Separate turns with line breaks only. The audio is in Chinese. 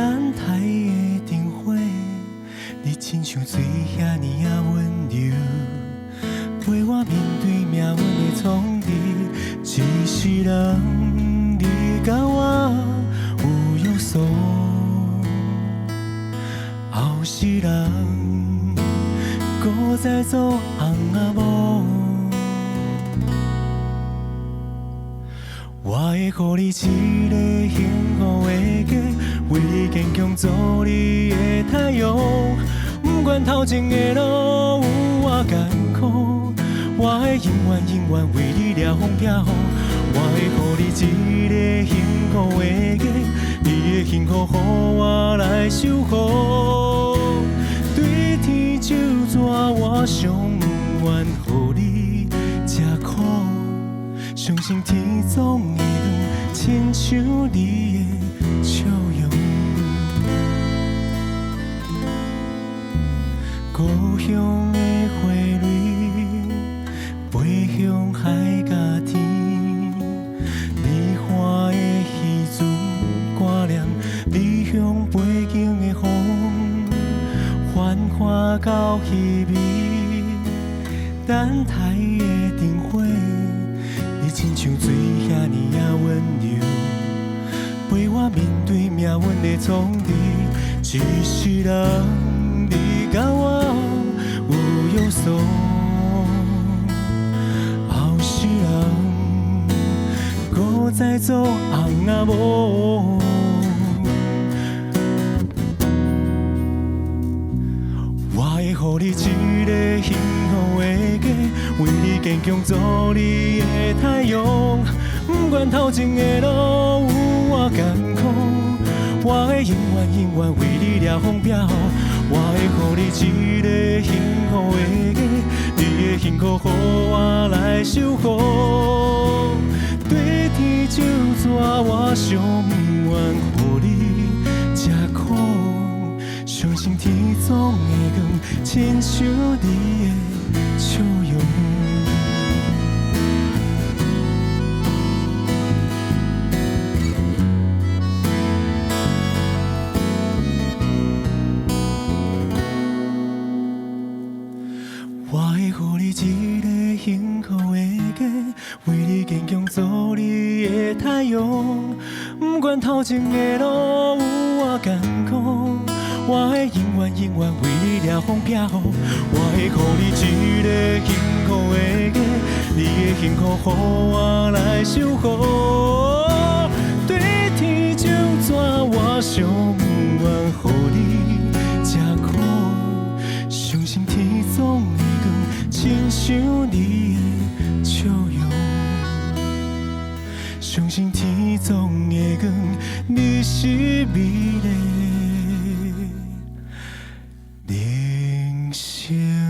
等待的灯火，你亲像水遐尼啊温柔，陪我面对命运的冲击。一世人，你甲我有约束，后世人，搁再做翁仔某。我会予你一个幸福的家，为你坚强做你的太阳。不管头前的路有偌艰苦，我会永远永远为你掠风撇雨。我会予你一个幸福的家，你的幸福予我来守护。对天就纸，我上愿予你吃苦。相信天总会长，亲像你的笑容。故乡的花蕊飞向海甲天，你花的时阵挂念离乡背景的风，繁华到稀微，等待的灯火。亲像水遐尼啊温柔，陪我面对命运的冲击。一世人，你甲我有约束，后世人，搁再做翁仔某。我会予你一个幸福的家，为你坚强做你的太阳。不管头前的路有偌艰苦，我会永远永远为你掠风撇雨。我会予你一个幸福的家，你的幸福予我来守护。对天就纸，我上不愿予你吃苦。相信天总会光，亲像你的笑容。我会予你一个幸福的家，为你坚强做你的太阳。不管头前的路有偌艰苦，我会永远永远为你掠风撇雨。我会予你一个幸福的家，你的幸福予我来守护。对天就纸，我上不愿予你吃苦。相信天总会光，亲像你的笑容。相信天总会光，你是美丽。人生。